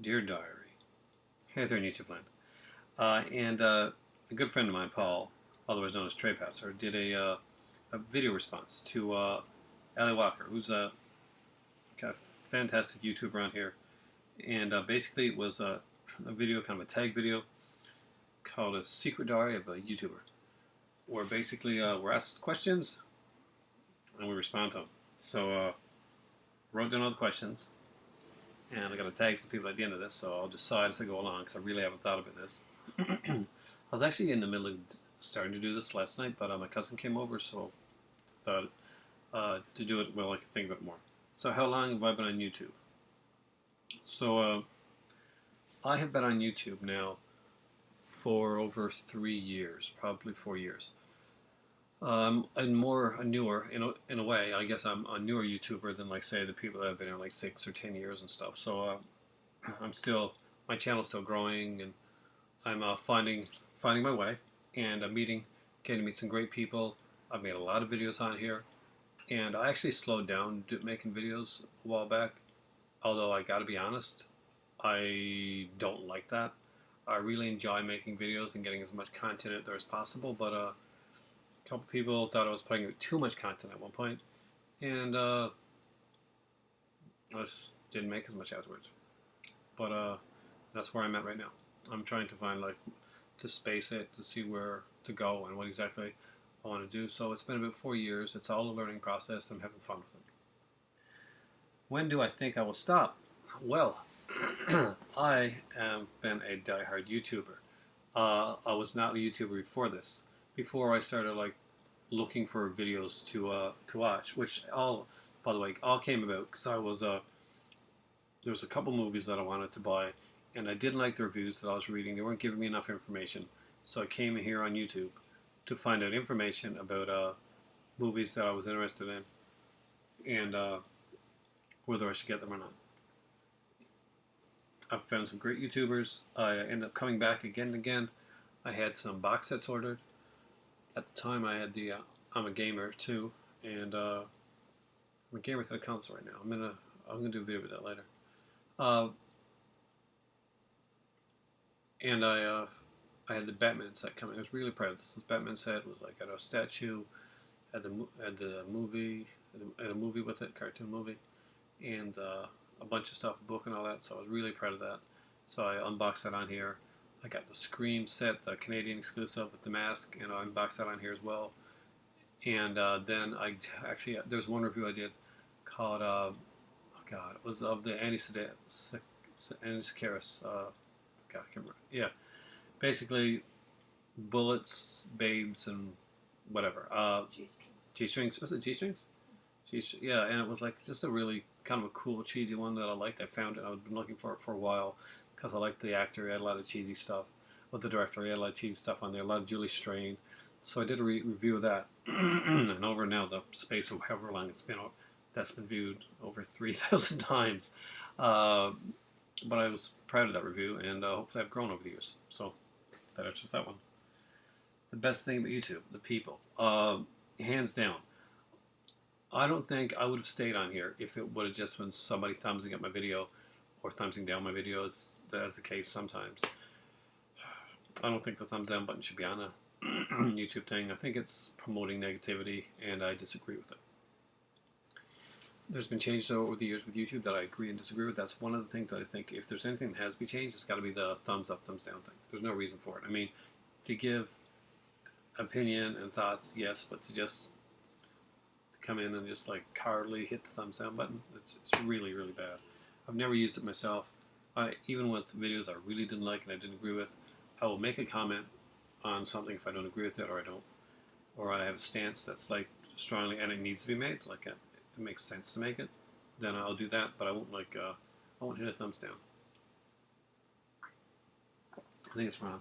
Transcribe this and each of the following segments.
Dear Diary. Hey there, YouTube land. And a good friend of mine, Paul, otherwise known as Trey Passer, did a video response to Ali Walker, who's a fantastic YouTuber around here. And basically, it was a video, kind of a tag video, called A Secret Diary of a YouTuber, where basically we're asked questions and we respond to them. So, wrote down all the questions, and I got to tag some people at the end of this, so I'll decide as I go along because I really haven't thought about this. I was actually in the middle of starting to do this last night, but my cousin came over, so I thought to do it well I could think of it more. So how long have I been on YouTube? So I have been on YouTube now for over 3 years, probably 4 years. And more newer in a way. I guess I'm a newer YouTuber than, like, say, the people that have been here like 6 or 10 years and stuff. So I'm still, my channel's still growing, and I'm finding my way, and I'm getting to meet some great people. I've made a lot of videos on here, and I actually slowed down making videos a while back. Although I got to be honest, I don't like that. I really enjoy making videos and getting as much content out there as possible, but a couple people thought I was putting out too much content at one point, and I just didn't make as much afterwards. But that's where I'm at right now. I'm trying to find, like, to space it, to see where to go and what exactly I want to do. So it's been about 4 years. It's all a learning process. I'm having fun with it. When do I think I will stop? Well, I have been a diehard YouTuber. I was not a YouTuber before this. Before I started, like, looking for videos to watch, which all, by the way, all came about because I was there was a couple movies that I wanted to buy, and I didn't like the reviews that I was reading. They weren't giving me enough information, so I came here on YouTube to find out information about movies that I was interested in, and whether I should get them or not. I've found some great YouTubers. I ended up coming back again and again. I had some box sets ordered. At the time, I had the I'm a gamer too, and I'm a gamer with a console right now. I'm gonna do a video with that later. And I had the Batman set coming. I was really proud of this. This Batman set was like, had a statue, had the movie, had a movie with it, cartoon movie, and a bunch of stuff, a book and all that. So I was really proud of that. So I unboxed that on here. I got the Scream set, the Canadian exclusive with the mask, and I unboxed that on here as well. And then I actually, there's one review I did called, oh God, it was of the Andy Sidaris, God, I can't remember. Yeah, basically, bullets, babes, and whatever. G-strings. Was it G-strings? Yeah, and it was like just a really kind of a cool, cheesy one that I liked. I found it. I've been looking for it for a while because I liked the actor. He had a lot of cheesy stuff. With the director, he had a lot of cheesy stuff on there. A lot of Julie Strain. So I did a review of that. And over now, the space of however long it's been, that's been viewed over 3,000 times. But I was proud of that review, and hopefully I've grown over the years. So that answers that one. The best thing about YouTube, the people. Hands down. I don't think I would have stayed on here if it would have just been somebody thumbsing up my video or thumbsing down my videos. That's the case sometimes. I don't think the thumbs down button should be on a YouTube thing. I think it's promoting negativity, and I disagree with it. There's been changes over the years with YouTube that I agree and disagree with. That's one of the things that I think, if there's anything that has to be changed, it's got to be the thumbs up, thumbs down thing. There's no reason for it. I mean, to give opinion and thoughts, yes, but to just come in and just, like, cowardly hit the thumbs down button, it's really, really bad. I've never used it myself. Even with videos I really didn't like and I didn't agree with, I will make a comment on something if I don't agree with it, or I have a stance that's, like, strongly and it needs to be made, like it makes sense to make it, then I'll do that. But I won't I won't hit a thumbs down. I think it's wrong.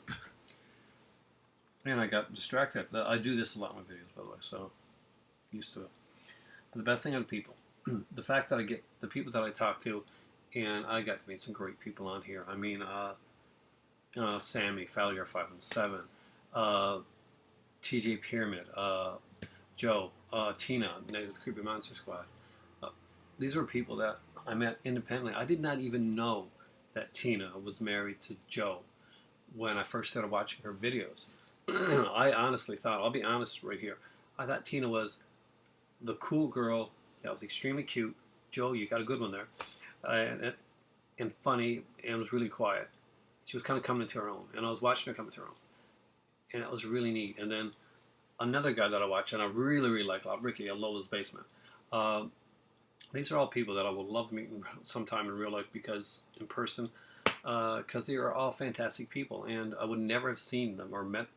And I got distracted. I do this a lot in my videos, by the way, so used to it. But the best thing are the people. The fact that I get the people that I talk to, and I got to meet some great people on here. I mean, Sammy, Fallier 517, TJ Pyramid, Joe, Tina, the Creepy Monster Squad. These were people that I met independently. I did not even know that Tina was married to Joe when I first started watching her videos. I honestly thought, I'll be honest right here, I thought Tina was the cool girl that was extremely cute. Joe, you got a good one there. And funny, and was really quiet. She was kind of coming into her own, and I was watching her come into her own, and it was really neat. And then another guy that I watch, and I really, really like, Ricky at Lola's Basement. Uh, these are all people that I would love to meet sometime in real life, because in person, because they are all fantastic people, and I would never have seen them or met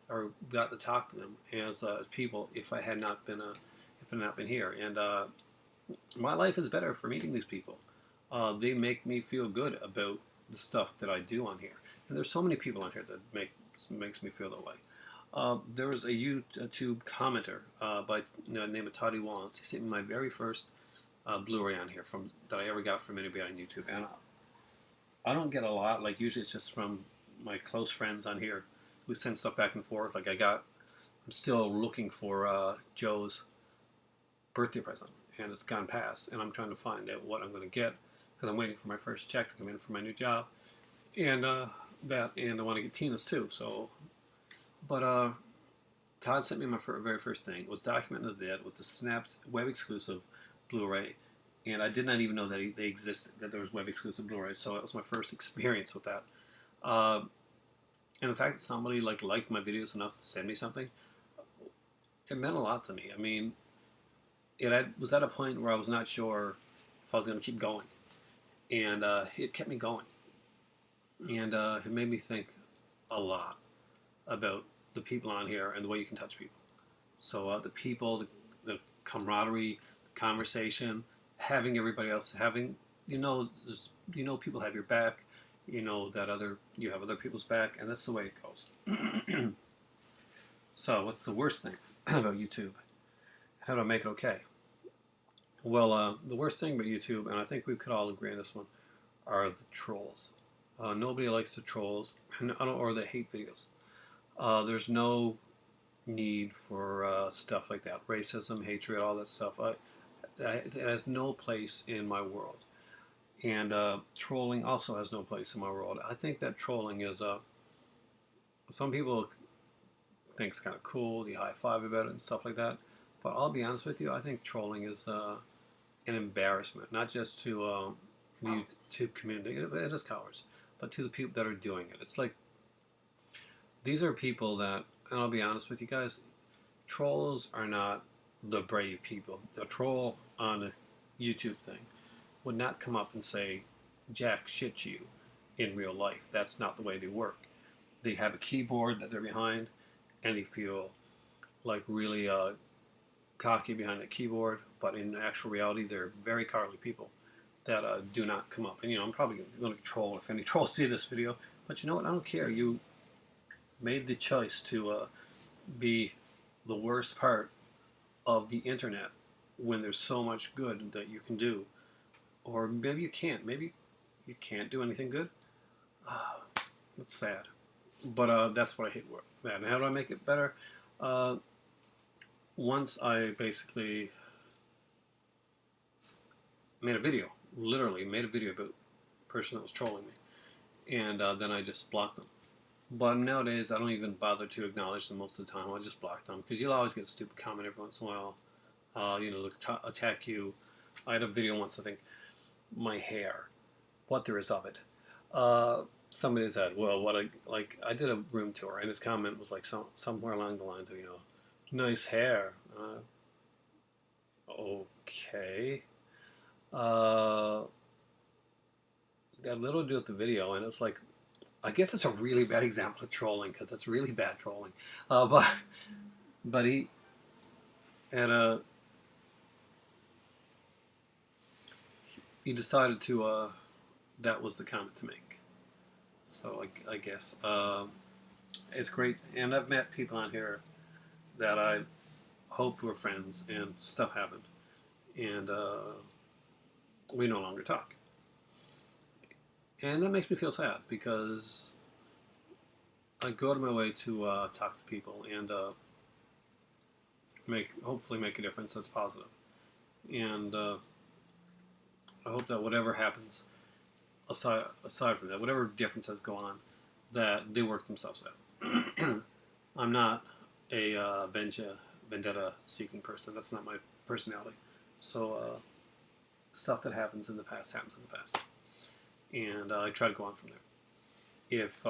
or got to talk to them as people if I had not been here. And my life is better for meeting these people. They make me feel good about the stuff that I do on here, and there's so many people on here that makes me feel that way. There was a YouTube commenter by name of Toddy Wallens. He sent me my very first Blu-ray on here that I ever got from anybody on YouTube, and I don't get a lot. Like, usually it's just from my close friends on here who send stuff back and forth. Like, I'm still looking for Joe's birthday present, and it's gone past, and I'm trying to find out what I'm going to get, because I'm waiting for my first check to come in for my new job, and and I want to get Tina's too. So, but Todd sent me my very first thing. It was Document of the Dead. It was a Snaps web exclusive Blu-ray, and I did not even know that they existed, that there was web exclusive Blu-ray. So it was my first experience with that. And the fact that somebody liked my videos enough to send me something, it meant a lot to me. I mean, was at a point where I was not sure if I was going to keep going, and it kept me going, and it made me think a lot about the people on here and the way you can touch people. So the people, the camaraderie, the conversation, having everybody else, people have your back, that you have other people's back, and that's the way it goes. So what's the worst thing about YouTube? How do I make it okay? Well, the worst thing about YouTube, and I think we could all agree on this one, are the trolls. Nobody likes the trolls, or they hate videos. There's no need for stuff like that. Racism, hatred, all that stuff. It has no place in my world. And trolling also has no place in my world. I think that trolling is, some people think it's kind of cool, the high five about it and stuff like that. But I'll be honest with you, I think trolling is an embarrassment, not just to the YouTube community, it is cowards, but to the people that are doing it. It's like, these are people that, and I'll be honest with you guys, trolls are not the brave people. The troll on a YouTube thing would not come up and say jack shit to you in real life. That's not the way they work. They have a keyboard that they're behind, and they feel like really cocky behind the keyboard, but in actual reality, they're very cowardly people that do not come up. And I'm probably going to troll if any trolls see this video, but you know what? I don't care. You made the choice to be the worst part of the internet when there's so much good that you can do. Or maybe you can't. Maybe you can't do anything good. It's sad. But that's what I hate with that. And how do I make it better? Once I basically made a video, literally made a video about a person that was trolling me. And then I just blocked them. But nowadays, I don't even bother to acknowledge them most of the time. I just block them, because you'll always get a stupid comment every once in a while. They'll attack you. I had a video once, I think, my hair, what there is of it. Somebody said, well, I did a room tour, and his comment was like somewhere along the lines of, nice hair. Okay. Got little to do with the video, and it's like, I guess it's a really bad example of trolling, because it's really bad trolling. But he had he decided to that was the comment to make. So I guess it's great, and I've met people on here that I hoped were friends, and stuff happened, and we no longer talk. And that makes me feel sad, because I go out of my way to talk to people and hopefully make a difference that's positive. And I hope that whatever happens, aside from that, whatever differences go on, that they work themselves out. I'm not a vendetta seeking person. That's not my personality. So stuff that happens in the past happens in the past, and I try to go on from there. If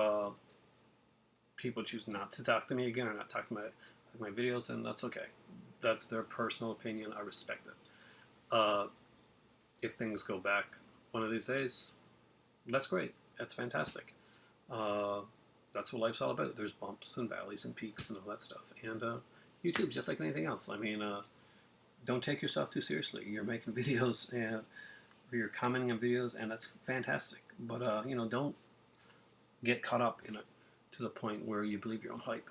people choose not to talk to me again or not talk to my videos, then that's okay. That's their personal opinion. I respect it. If things go back one of these days, that's great. That's fantastic. That's what life's all about. There's bumps and valleys and peaks and all that stuff. And YouTube, just like anything else. I mean, don't take yourself too seriously. You're making videos and or you're commenting on videos, and that's fantastic. But don't get caught up in it to the point where you believe your own hype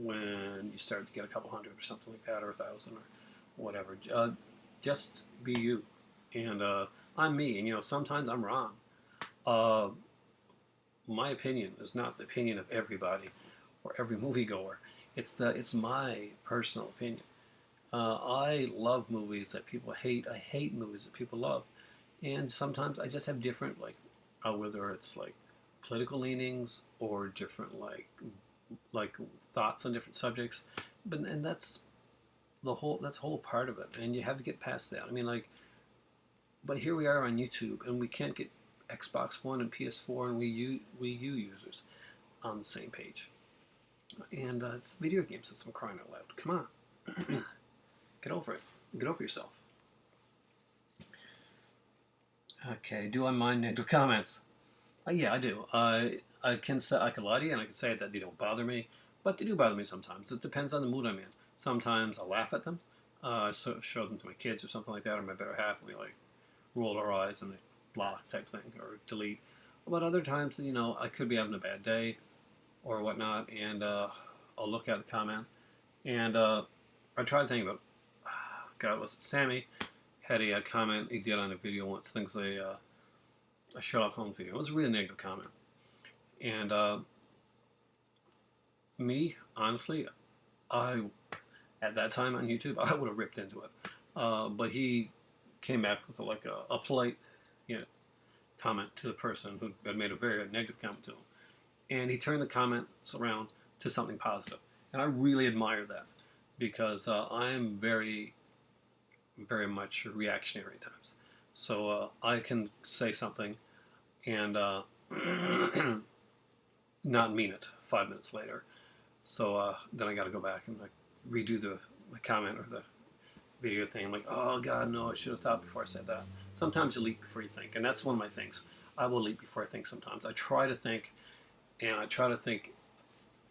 when you start to get a couple hundred or something like that, or 1,000 or whatever. Just be you, and I'm me. And sometimes I'm wrong. My opinion is not the opinion of everybody or every moviegoer. It's my personal opinion. I love movies that people hate. I hate movies that people love, and sometimes I just have different whether it's like political leanings or different like thoughts on different subjects, and that's the whole part of it, and you have to get past that. I mean, but here we are on YouTube, and we can't get Xbox One and PS4 and Wii U users on the same page. And it's a video game system, crying out loud. Come on. Get over it. Get over yourself. Okay, do I mind negative comments? Yeah, I do. I can lie to you and I can say that they don't bother me, but they do bother me sometimes. It depends on the mood I'm in. Sometimes I laugh at them. I show them to my kids or something like that, or my better half, and we roll our eyes and they block type thing or delete. But other times, I could be having a bad day or whatnot, and I'll look at the comment, and I try to think about, God, was it Sammy had a comment he did on a video once, things like a Sherlock Holmes video. It was a really negative comment, and me, honestly, at that time on YouTube, I would have ripped into it, but he came back with a polite, comment to the person who had made a very negative comment to him, and he turned the comments around to something positive, and I really admire that because I'm very, very much reactionary at times. So I can say something and not mean it 5 minutes later. So then I got to go back and redo the comment or the video thing. I'm like, oh God, no, I should have thought before I said that. Sometimes you leap before you think, and that's one of my things. I will leap before I think sometimes. I try to think, and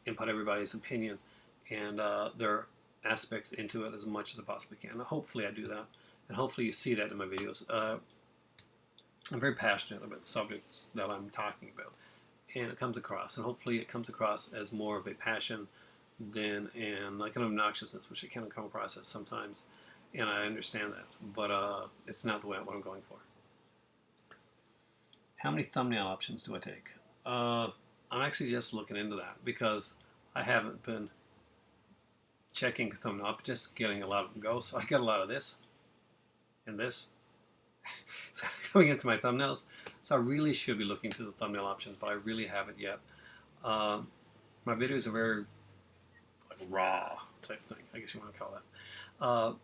and put everybody's opinion and their aspects into it as much as I possibly can. And hopefully I do that, and hopefully you see that in my videos. I'm very passionate about the subjects that I'm talking about, and it comes across, and hopefully it comes across as more of a passion than like an obnoxiousness, which it can come across as sometimes, and I understand that, but it's not the way what I'm going for. How many thumbnail options do I take? I'm actually just looking into that because I haven't been checking thumbnail. I'm just getting a lot of them go, so I got a lot of this and this. So going into my thumbnails, so I really should be looking to the thumbnail options, but I really haven't yet. My videos are very raw type thing, I guess you want to call that.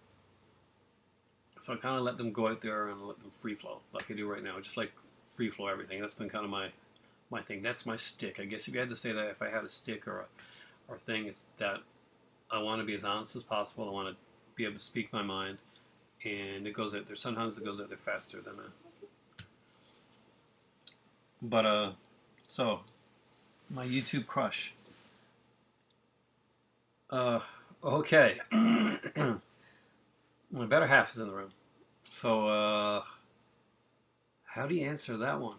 So I kind of let them go out there and let them free flow like I do right now, just like free flow everything. That's been kind of my thing. That's my stick. I guess if you had to say that, if I had a stick or thing, it's that I want to be as honest as possible. I want to be able to speak my mind, and it goes out there. Sometimes it goes out there faster than that. But so my YouTube crush. Okay. My better half is in the room. So how do you answer that one?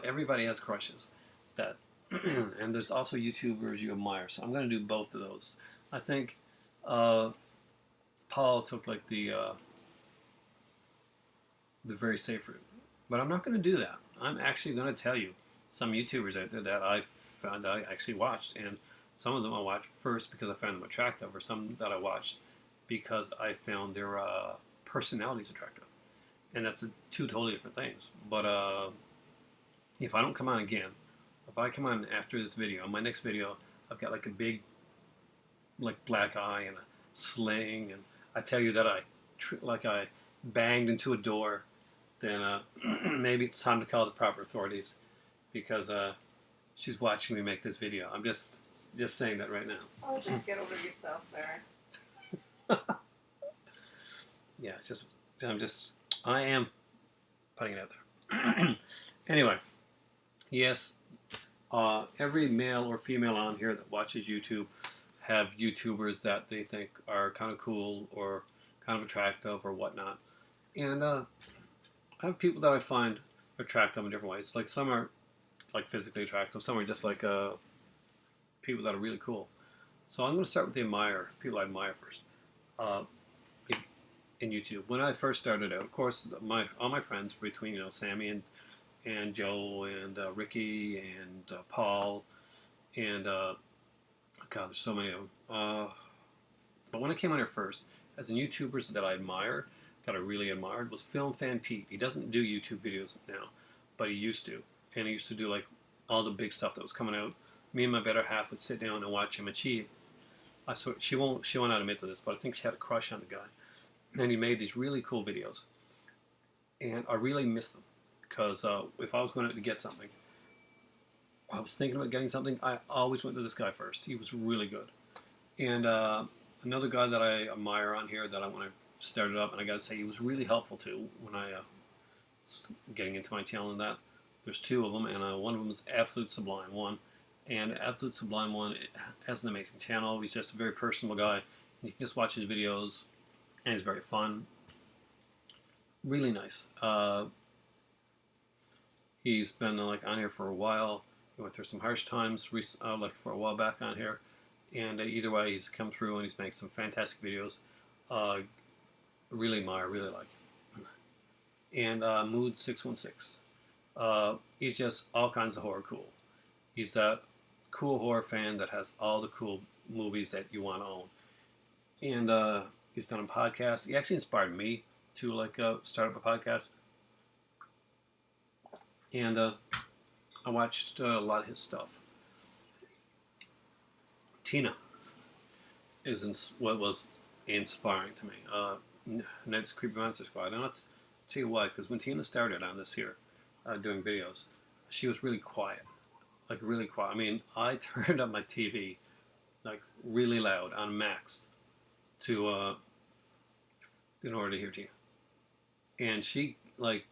Everybody has crushes, that, and there's also YouTubers you admire. So I'm going to do both of those. I think Paul took the very safe route, but I'm not going to do that. I'm actually going to tell you some YouTubers out there that I found I actually watched, and some of them I watched first because I found them attractive, or some that I watched because I found their personalities attractive, and that's two totally different things. But if I don't come on again, if I come on after this video, my next video, I've got like a big, like black eye and a sling, and I tell you that I banged into a door, then maybe it's time to call the proper authorities because she's watching me make this video. I'm just saying that right now. Oh, just get over yourself there. Yeah, I am putting it out there. Anyway, yes, every male or female on here that watches YouTube have YouTubers that they think are kind of cool or kind of attractive or whatnot. And I have people that I find attractive in different ways. Like some are like physically attractive, some are just like people that are really cool. So I'm going to start with people I admire first. In YouTube, when I first started out, of course, all my friends between Sammy and Joe and Ricky and Paul and God, there's so many of them. But when I came on here first, as in YouTubers that I admire, that I really admired, was Film Fan Pete. He doesn't do YouTube videos now, but he used to, and he used to do like all the big stuff that was coming out. Me and my better half would sit down and watch him, and she won't not admit to this, but I think she had a crush on the guy, and he made these really cool videos, and I really missed them because if I was going to get something, I was thinking about getting something, I always went to this guy first. He was really good. And another guy that I admire on here that I want to start it up, and I got to say he was really helpful too when I was getting into my channel and that. There's two of them, and one of them is Absolute Sublime One. And Absolute Sublime One has an amazing channel. He's just a very personable guy. You can just watch his videos, and he's very fun. Really nice. He's been like on here for a while. He went through some harsh times, like for a while back on here, and either way, he's come through and he's made some fantastic videos. Really admire, really like. And Mood 616. He's just all kinds of horror cool. He's that cool horror fan that has all the cool movies that you want to own. And he's done a podcast. He actually inspired me to like start up a podcast. And I watched a lot of his stuff. Tina is what was inspiring to me. Ned's Creepy Monster Squad. And I'll tell you why, because when Tina started on this here, doing videos, she was really quiet. Like really quiet. I mean, I turned up my TV like really loud on max to in order to hear Tina. And she like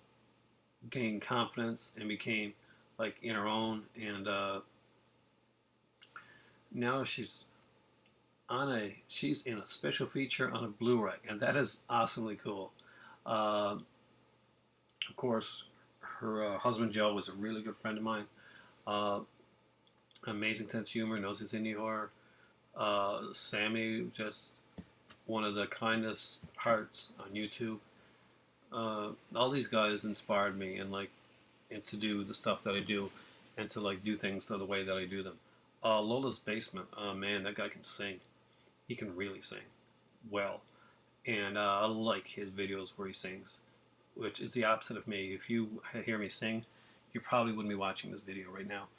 gained confidence and became like in her own, and now she's in a special feature on a Blu-ray, and that is awesomely cool. Of course, her husband Joe was a really good friend of mine. Amazing sense of humor, knows his indie horror. Sammy, just one of the kindest hearts on YouTube. All these guys inspired me and to do the stuff that I do, and to like do things the way that I do them. Lola's Basement, man, that guy can sing. He can really sing well, and I like his videos where he sings, which is the opposite of me. If you hear me sing, you probably wouldn't be watching this video right now,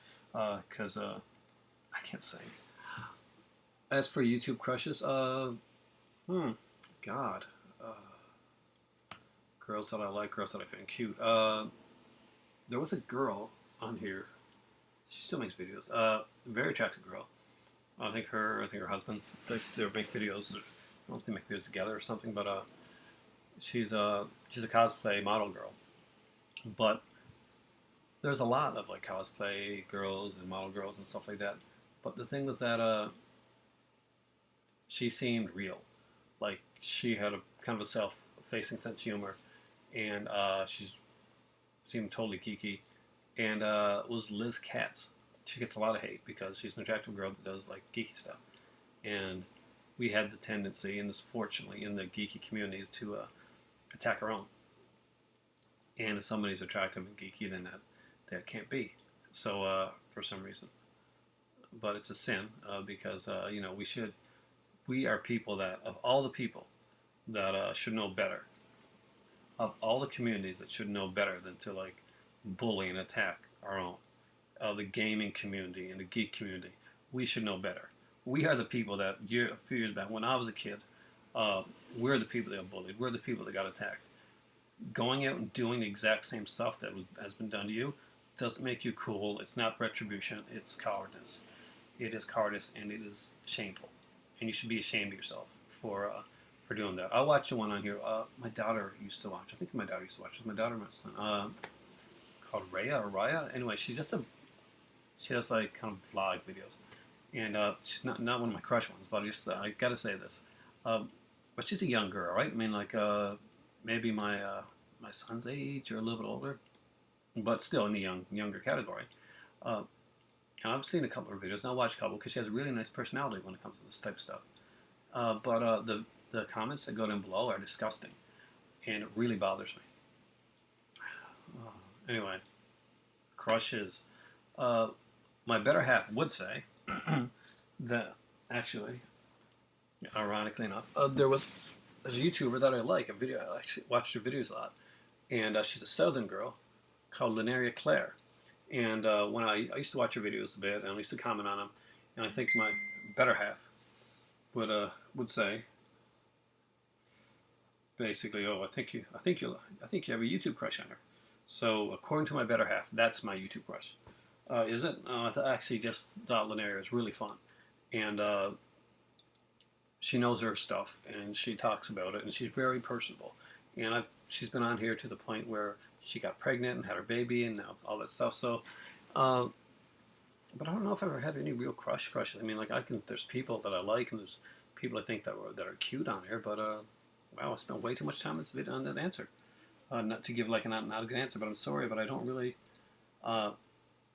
because I can't sing. As for YouTube crushes, God, girls that I like, girls that I find cute. There was a girl on here. She still makes videos. Very attractive girl. I think her husband. They make videos. I don't know if they make videos together or something, but she's a cosplay model girl. But there's a lot of like cosplay girls and model girls and stuff like that. But the thing was that she seemed real. Like she had a kind of a self-facing sense of humor, and she seemed totally geeky. And was Liz Katz. She gets a lot of hate because she's an attractive girl that does like geeky stuff. And we had the tendency, and this fortunately in the geeky community, to attack her own. And if somebody's attractive and geeky, then that can't be. So for some reason, but it's a sin because we are people that, of all the people that should know better, of all the communities that should know better than to like bully and attack our own, the gaming community and the geek community. We should know better. We are the people that a few years back, when I was a kid, we're the people that got bullied. We're the people that got attacked. Going out and doing the exact same stuff that has been done to you doesn't make you cool. It's not retribution. It's cowardice. It is cowardice, and it is shameful. And you should be ashamed of yourself for doing that. I'll watch the one on here. My daughter used to watch. I think my daughter used to watch. It's my daughter, my son. Called Raya or Raya. Anyway, she does like kind of vlog videos, and she's not one of my crush ones. But I gotta say this. But she's a young girl, right? I mean, like maybe my son's age or a little bit older, but still in the younger category. And I've seen a couple of videos, and I'll watch a couple because she has a really nice personality when it comes to this type of stuff. But the comments that go down below are disgusting, and it really bothers me. Anyway, crushes. My better half would say that actually, ironically enough, there's a YouTuber that I like. I actually watched her videos a lot, and she's a Southern girl called Lenaria Claire. And when I used to watch her videos a bit, and I used to comment on them, and I think my better half would say basically, oh, I think you have a YouTube crush on her. So according to my better half, that's my YouTube crush. Is it? I actually just thought Lenaria is really fun, and she knows her stuff, and she talks about it, and she's very personable. And she's been on here to the point where she got pregnant and had her baby, and now all that stuff. So, but I don't know if I've ever had any real crushes. I mean, like there's people that I like, and there's people I think that are cute on here. But wow, I spent way too much time on that answer. Not to give like not a good answer, but I'm sorry, but I don't really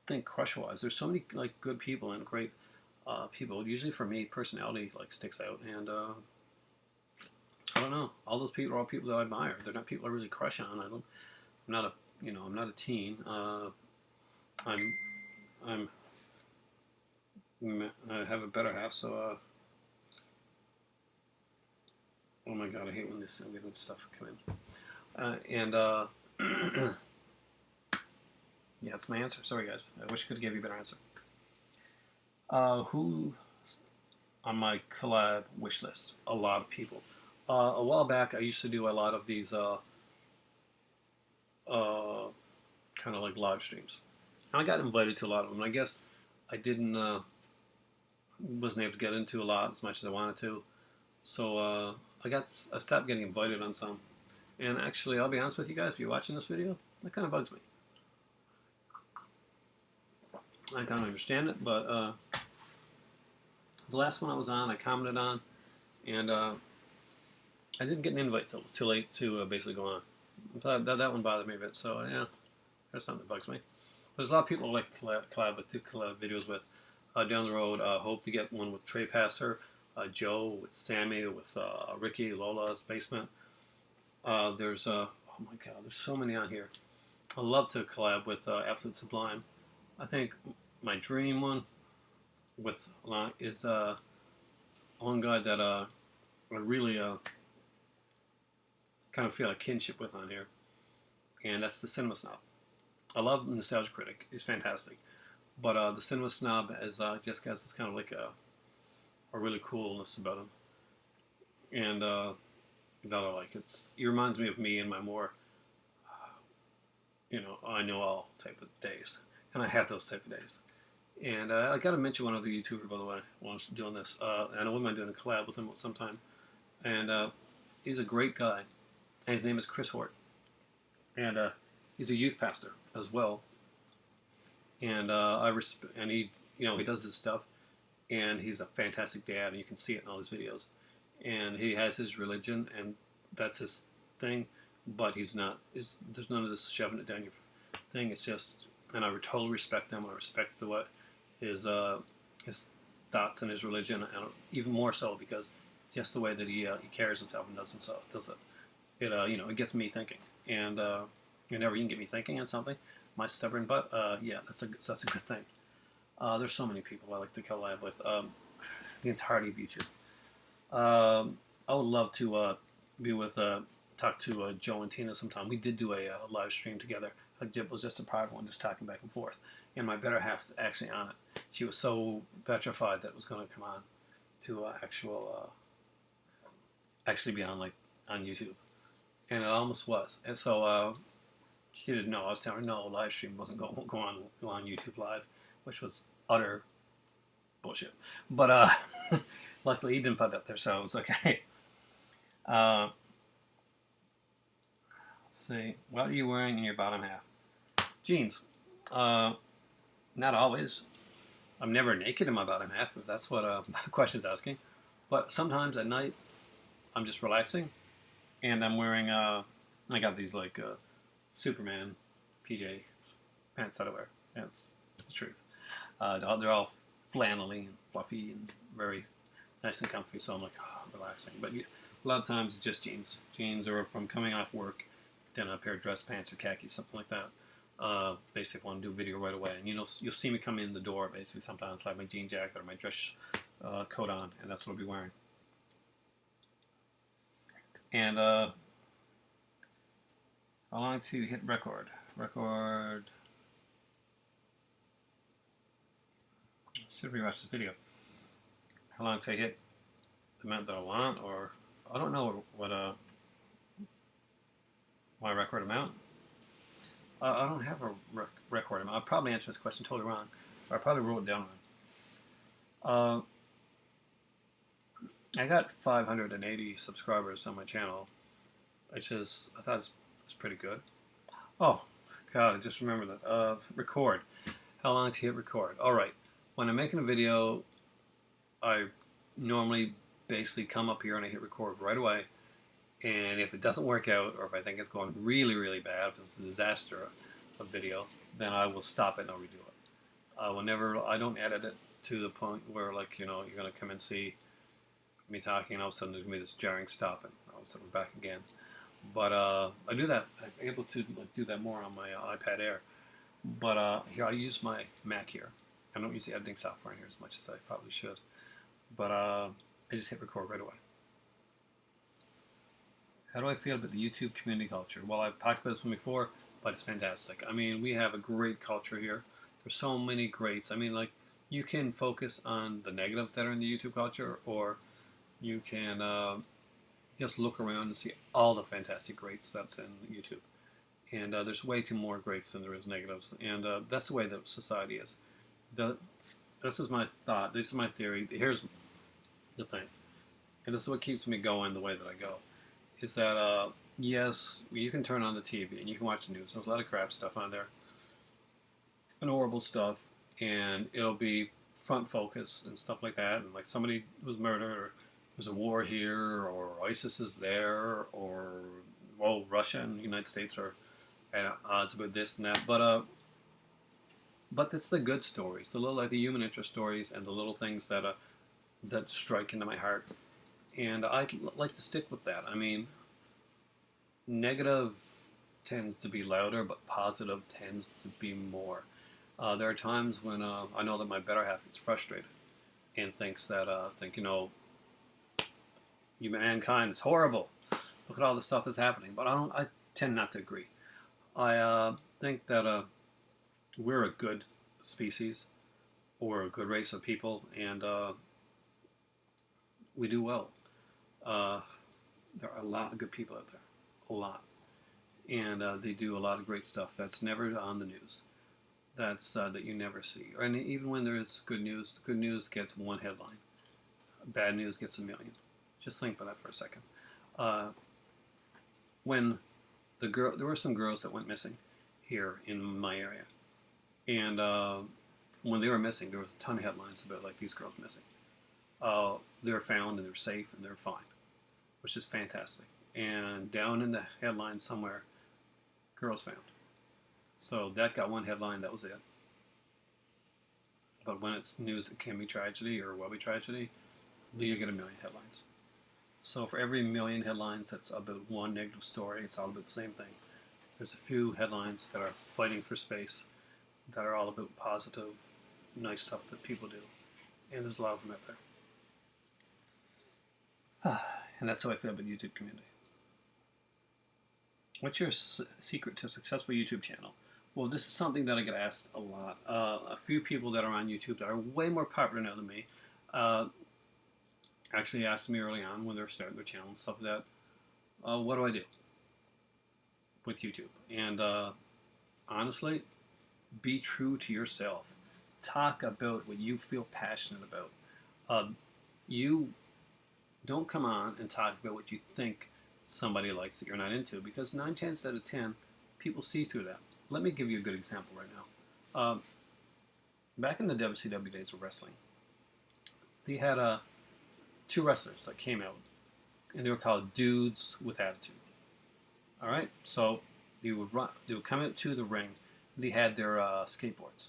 think crush-wise. There's so many like good people and great people. Usually for me, personality like sticks out, and I don't know. All those people are all people that I admire. They're not people I really crush on. I'm not a teen. I have a better half, so oh my god, I hate when I'm getting stuff come in. Yeah, that's my answer. Sorry, guys. I wish I could give you a better answer. Who on my collab wish list? A lot of people. A while back, I used to do a lot of these kind of like live streams. And I got invited to a lot of them. I guess I wasn't able to get into a lot as much as I wanted to. So I stopped getting invited on some. And actually, I'll be honest with you guys, if you're watching this video, that kind of bugs me. I don't understand it, but the last one I was on, I commented on, and I didn't get an invite till it was too late to basically go on. That one bothered me a bit, so yeah, that's something that bugs me. There's a lot of people I like to collab videos with. Down the road, hope to get one with Trey Passer, Joe, with Sammy, with Ricky, Lola's Basement. There's oh my god, there's so many on here. I love to collab with Absolute Sublime. I think my dream one with is one guy that I really kind of feel a kinship with on here, and that's the Cinema Snob. I love Nostalgia Critic; he's fantastic. But the Cinema Snob just has this kind of like a really coolness about him, and that I like. He reminds me of me in my more I know all type of days. And I have those type of days. And I got to mention one other YouTuber, by the way, while I'm doing this. And I wouldn't mind doing a collab with him sometime. And he's a great guy. And his name is Chris Hort. And he's a youth pastor as well. And and he does his stuff. And he's a fantastic dad, and you can see it in all his videos. And he has his religion, and that's his thing. But there's none of this shoving it down your thing. It's just, and I would totally respect him. I respect his thoughts and his religion, and even more so because just the way that he carries himself and does it. It gets me thinking, and whenever you can get me thinking on something, my stubborn butt, yeah, that's a good thing. There's so many people I like to collab with. The entirety of YouTube. I would love to be with. Talk to Joe and Tina sometime. We did do a live stream together. It was just a private one, just talking back and forth. And my better half is actually on it. She was so petrified that it was going to come on to actually be on on YouTube, and it almost was. And so she didn't know. I was telling her no, live stream wasn't going on YouTube Live, which was utter bullshit. But luckily he didn't put it up there, so it was okay. Let's see. What are you wearing in your bottom half? Jeans. Not always. I'm never naked in my bottom half, if that's what question's asking. But sometimes at night, I'm just relaxing, and I'm wearing. I got these Superman PJ pants that I wear. That's the truth. They're all flannelly and fluffy and very nice and comfy. So I'm like, relaxing. But a lot of times it's just jeans. Jeans are from coming off work, then a pair of dress pants or khakis, something like that. Basically, if I want to do video right away, and you'll see me come in the door basically sometimes like my jean jacket or my dress coat on, and that's what I'll be wearing. And how long to hit record? Should rewatch this video. How long to hit the amount that I want, or I don't know what my record amount. I don't have a record amount. I'll probably answer this question totally wrong, or I probably wrote it down wrong. I got 580 subscribers on my channel, which is, I thought it was pretty good. Oh, God, I just remembered that. Record. How long to hit record? All right. When I'm making a video, I normally basically come up here and I hit record right away. And if it doesn't work out, or if I think it's going really, really bad, if it's a disaster of video, then I will stop it and I'll redo it. Whenever I don't edit it to the point where, you're going to come and see me talking, and all of a sudden there's going to be this jarring stop, and all of a sudden we're back again. But I do that. I'm able to do that more on my iPad Air. But here, I use my Mac here. I don't use the editing software in here as much as I probably should. But I just hit record right away. How do I feel about the YouTube community culture? Well, I've talked about this one before, but it's fantastic. I mean, we have a great culture here. There's so many greats. I mean, you can focus on the negatives that are in the YouTube culture, or you can just look around and see all the fantastic greats that's in YouTube. And there's way too more greats than there is negatives. And that's the way that society is. This is my thought. This is my theory. Here's the thing. And this is what keeps me going the way that I go. Is that, yes, you can turn on the TV and you can watch the news. There's a lot of crap stuff on there. And horrible stuff. And it'll be front focus and stuff like that. And somebody was murdered, or there's a war here, or ISIS is there, or, well, Russia and the United States are at odds with this and that. But it's the good stories, the little, the human interest stories, and the little things that strike into my heart. And I like to stick with that. I mean, negative tends to be louder, but positive tends to be more. There are times when I know that my better half gets frustrated and thinks that, mankind is horrible. Look at all the stuff that's happening. But I tend not to agree. I think that we're a good species, or a good race of people, and we do well. There are a lot of good people out there, a lot, and they do a lot of great stuff that's never on the news, that you never see. And even when there is good news gets one headline, bad news gets a million. Just think about that for a second. When there were some girls that went missing here in my area, and when they were missing, there was a ton of headlines about these girls missing. They were found and they're safe and they're fine, which is fantastic. And down in the headline somewhere, girls found. So that got one headline, that was it. But when it's news that can be tragedy or will be tragedy, you get a million headlines. So for every million headlines that's about one negative story, it's all about the same thing. There's a few headlines that are fighting for space, that are all about positive, nice stuff that people do. And there's a lot of them out there. And that's how I feel about the YouTube community. What's your secret to a successful YouTube channel? Well, this is something that I get asked a lot. A few people that are on YouTube that are way more popular now than me actually asked me early on when they're starting their channel and stuff like that, what do I do with YouTube? And honestly, be true to yourself. Talk about what you feel passionate about. You don't come on and talk about what you think somebody likes that you're not into, because 9 times out of 10, people see through that. Let me give you a good example right now. Back in the WCW days of wrestling, they had two wrestlers that came out, and they were called Dudes with Attitude. All right, so they would come out to the ring. They had their skateboards.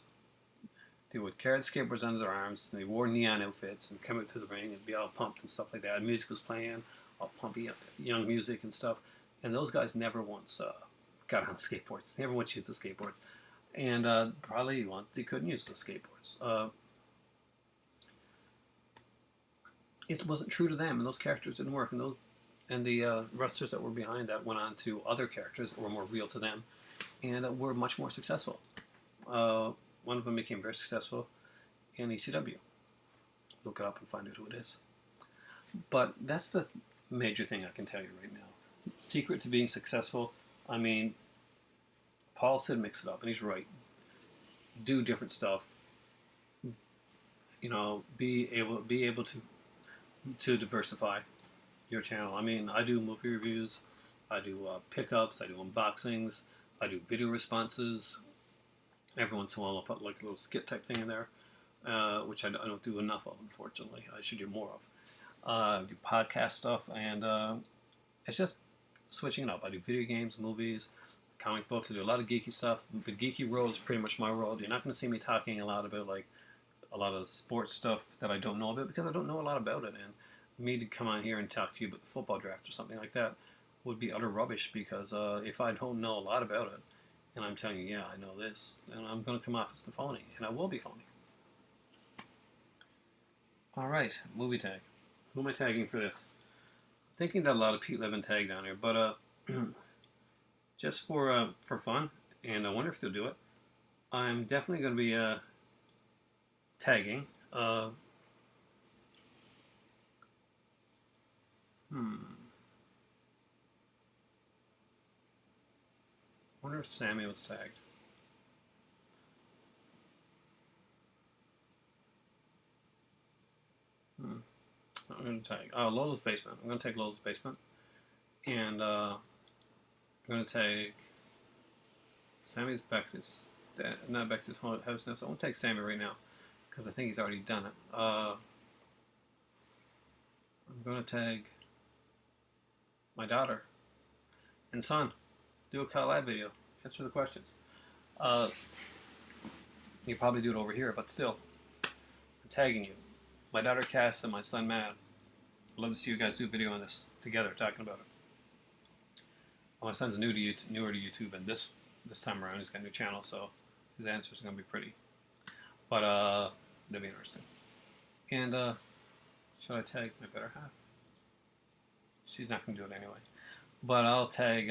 They would carry the skateboards under their arms. And they wore neon outfits and come out to the ring and be all pumped and stuff like that. Music was playing, all pumpy, young music and stuff. And those guys never once got on skateboards. They never once used the skateboards, and probably they couldn't use the skateboards. It wasn't true to them, and those characters didn't work. And the wrestlers that were behind that went on to other characters that were more real to them, and were much more successful. One of them became very successful in ECW. Look it up and find out who it is. But that's the major thing I can tell you right now. Secret to being successful, I mean, Paul said mix it up, and he's right. Do different stuff. You know, be able to diversify your channel. I mean, I do movie reviews, I do pickups, I do unboxings, I do video responses. Every once in a while I'll put like a little skit type thing in there, which I don't do enough of, unfortunately. I should do more of. I do podcast stuff, and it's just switching it up. I do video games, movies, comic books. I do a lot of geeky stuff. The geeky world is pretty much my world. You're not going to see me talking a lot about like a lot of sports stuff that I don't know about, because I don't know a lot about it. And me to come on here and talk to you about the football draft or something like that would be utter rubbish, because if I don't know a lot about it, and I'm telling you, yeah, I know this, and I'm going to come off as the phony, and I will be phony. All right, movie tag. Who am I tagging for this? I'm thinking that a lot of people have been tagged down here, but just for fun, and I wonder if they'll do it, I'm definitely going to be tagging. I wonder if Sammy was tagged. I'm going to tag Lola's Basement. I'm going to take Lola's Basement. And I'm going to take Sammy's back to his, not back to his house now. So I'm going to take Sammy right now, because I think he's already done it. I'm going to tag my daughter and son. Do a collab video. Answer the questions. You probably do it over here, but still, I'm tagging you. My daughter Cass and my son Matt. I'd love to see you guys do a video on this together, talking about it. Well, my son's newer to YouTube, and this time around he's got a new channel, so his answers are going to be pretty. But that'll be interesting. And should I tag my better half? She's not going to do it anyway. But I'll tag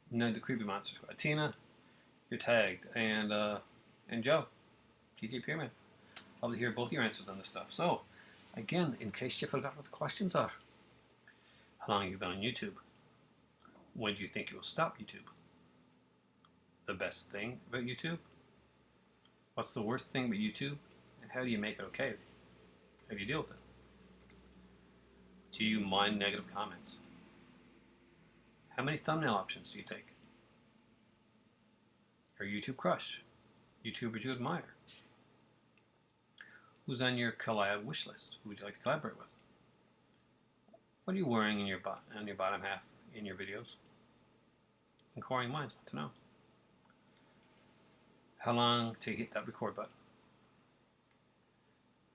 Ned the Creepy Monster Squad. Tina, you're tagged. And Joe, TJ Pyramid. I'll hear both your answers on this stuff. So, again, in case you forgot what the questions are. How long have you been on YouTube? When do you think you will stop YouTube? The best thing about YouTube? What's the worst thing about YouTube? And how do you make it okay? How do you deal with it? Do you mind negative comments? How many thumbnail options do you take? Your YouTube crush? YouTubers you admire? Who's on your collab wish list? Who would you like to collaborate with? What are you wearing in your on your bottom half in your videos? Inquiring minds want to know. How long to hit that record button?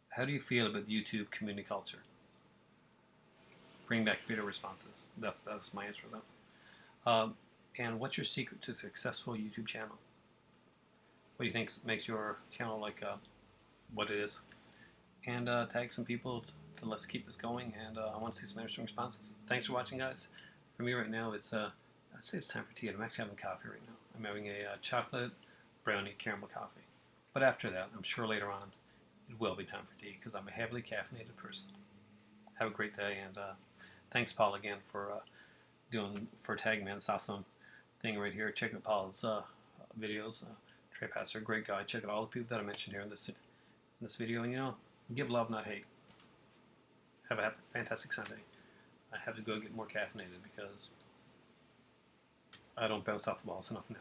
How do you feel about the YouTube community culture? Bring back video responses. That's my answer to that. And what's your secret to a successful YouTube channel? What do you think makes your channel like what it is? And tag some people to let's keep this going. And I want to see some interesting responses. Thanks for watching, guys. For me right now, it's I'd say it's time for tea. I'm actually having coffee right now. I'm having a chocolate brownie caramel coffee. But after that, I'm sure later on, it will be time for tea because I'm a heavily caffeinated person. Have a great day, and thanks, Paul, again for tagging me on this awesome thing right here. Check out Paul's videos. Trey Passer, a great guy. Check out all the people that I mentioned here in this video, and give love, not hate. Have a fantastic Sunday. I have to go get more caffeinated because I don't bounce off the walls enough now.